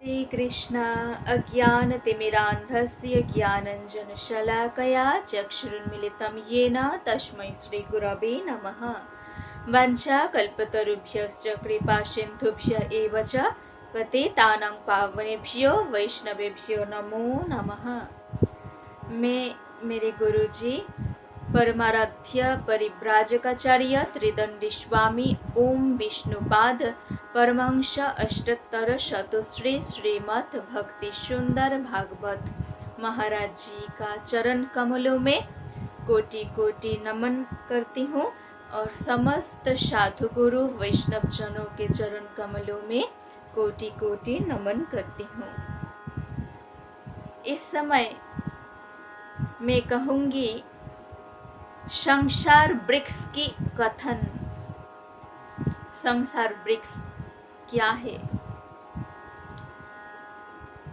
श्रीकृष्ण अज्ञानतिमिरान्धस्य ज्ञानञ्जनशलाकया चक्षुरुन्मिलितं येन तस्मै श्रीगुरवे नमः। वाञ्छाकल्पतरुभ्यश्च कृपासिन्धुभ्य एव च पतितानां पावनेभ्यो वैष्णवेभ्यो नमो नमः। मैं मेरे गुरुजी परमाराध्य परिव्राजकाचार्य त्रिदंडी स्वामी ओम विष्णुपाद परमहंस अष्टोत्तर शतश्री श्रीमद् भक्ति सुंदर भागवत महाराज जी का चरण कमलों में कोटि कोटि नमन करती हूँ और समस्त साधु गुरु वैष्णव जनों के चरण कमलों में कोटि कोटि नमन करती हूँ। इस समय मैं कहूँगी संसार वृक्ष की कथन। संसार वृक्ष क्या है?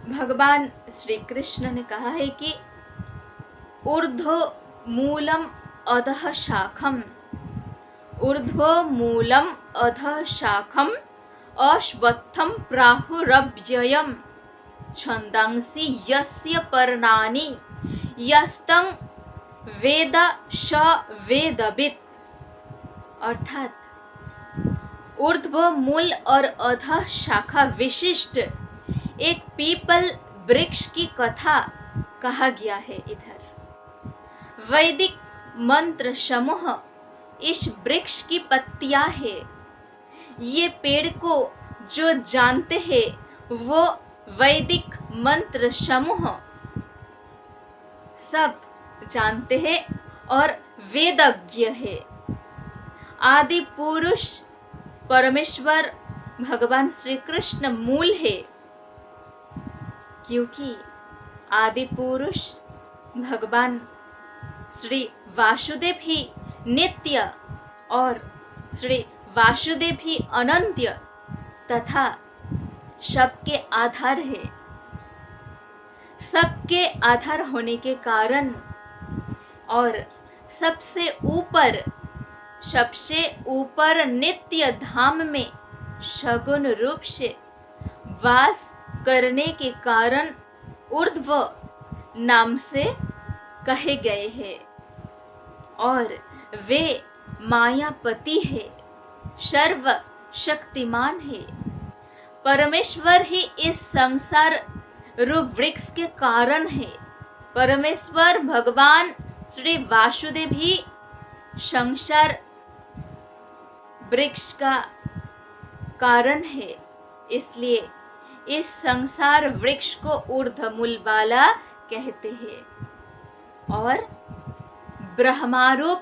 भगवान श्री कृष्ण ने कहा है कि ऊर्ध्व मूलम अधः शाखम, ऊर्ध्व मूलम अधः शाखम अश्वत्थम प्राहुरव्ययम छंदांसि यस्य पर्णानि यस्तं वेद स वेदवित्। अर्थात ऊर्ध्व मूल और अधः शाखा विशिष्ट एक पीपल वृक्ष की कथा कहा गया है। इधर वैदिक मंत्र समूह इस वृक्ष की पत्तियां है। ये पेड़ को जो जानते हैं वो वैदिक मंत्र समूह सब जानते हैं और वेदज्ञ है। आदि पुरुष परमेश्वर भगवान श्री कृष्ण मूल है, क्योंकि आदि पुरुष भगवान श्री वासुदेव ही नित्य और श्री वासुदेव ही अनंत तथा सबके आधार है। सबके आधार होने के कारण और सबसे ऊपर नित्य धाम में सगुण रूप से वास करने के कारण ऊर्ध्व नाम से कहे गए हैं और वे मायापति है, सर्व शक्तिमान है। परमेश्वर ही इस संसार रूप वृक्ष के कारण है। परमेश्वर भगवान श्री वासुदेव ही संसार वृक्ष का कारण है। इसलिए इस संसार वृक्ष को ऊर्ध्वमूल वाला कहते हैं और ब्रह्मारूप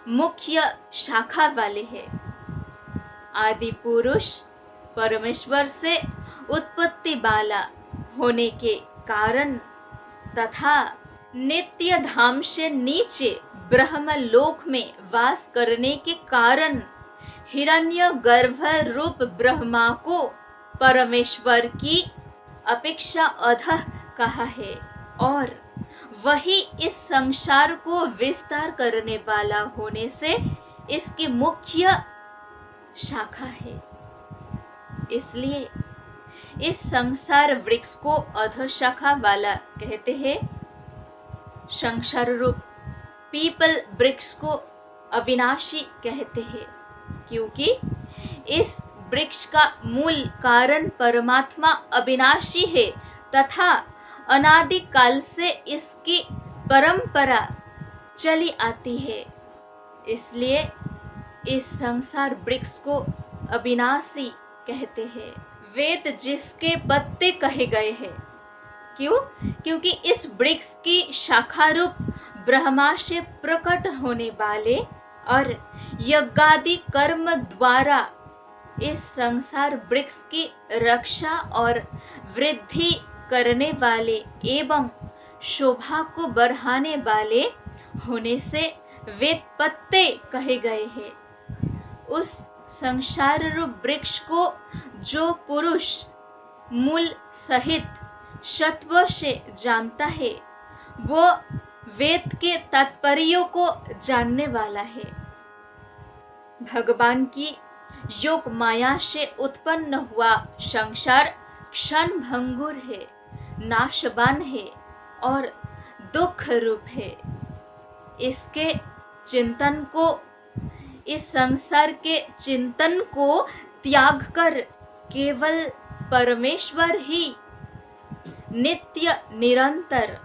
मुख्य शाखा वाले हैं। आदि पुरुष परमेश्वर से उत्पत्ति वाला होने के कारण तथा नित्य धाम से नीचे ब्रह्मलोक में वास करने के कारण हिरण्य गर्भ रूप ब्रह्मा को परमेश्वर की अपेक्षा अधः कहा है और वही इस संसार को विस्तार करने वाला होने से इसकी मुख्य शाखा है। इसलिए इस संसार वृक्ष को अधः शाखा वाला कहते हैं। संसार रूप पीपल वृक्ष को अविनाशी कहते हैं, क्योंकि इस वृक्ष का मूल कारण परमात्मा अविनाशी है तथा अनादि काल से इसकी परंपरा चली आती है। इसलिए इस संसार वृक्ष को अविनाशी कहते हैं। वेद जिसके पत्ते कहे गए हैं, क्यों? क्योंकि इस वृक्ष की शाखा रूप ब्रह्मा से प्रकट होने वाले और यज्ञादि कर्म द्वारा इस संसार वृक्ष की रक्षा और वृद्धि करने वाले एवं शोभा को बढ़ाने वाले होने से वेद पत्ते कहे गए हैं। उस संसार रूप वृक्ष को जो पुरुष मूल सहित सत्व से जानता है वो वेद के तात्पर्यों को जानने वाला है। भगवान की योग माया से उत्पन्न हुआ संसार क्षण भंगुर है, नाशवान है और दुख रूप है। इसके चिंतन को, इस संसार के चिंतन को त्याग कर केवल परमेश्वर ही नित्य निरंतर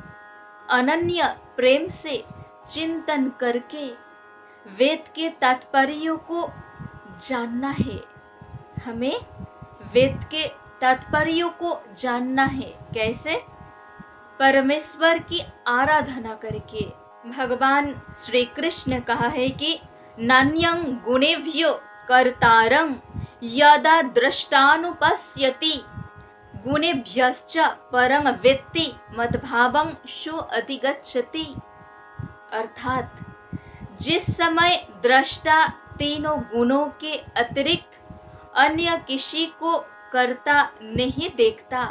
अनन्य प्रेम से चिंतन करके वेद के तात्पर्यों को जानना है। हमें वेद के तात्पर्यों को जानना है। कैसे? परमेश्वर की आराधना करके। भगवान श्री कृष्ण ने कहा है कि नान्यं गुणेभ्यो कर्तारं यदा दृष्टानुपश्यति गुणेभ्यश्च परं वेत्ति मद्भावं सो अधिगच्छति। अर्थात जिस समय दृष्टा तीनों गुणों के अतिरिक्त अन्य किसी को कर्ता नहीं देखता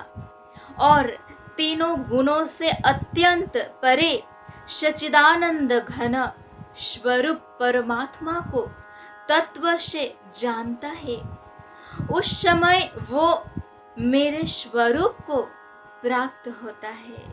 और तीनों गुणों से अत्यंत परे सच्चिदानंद घन स्वरूप परमात्मा को तत्व से जानता है, उस समय वो मेरे स्वरूप को प्राप्त होता है।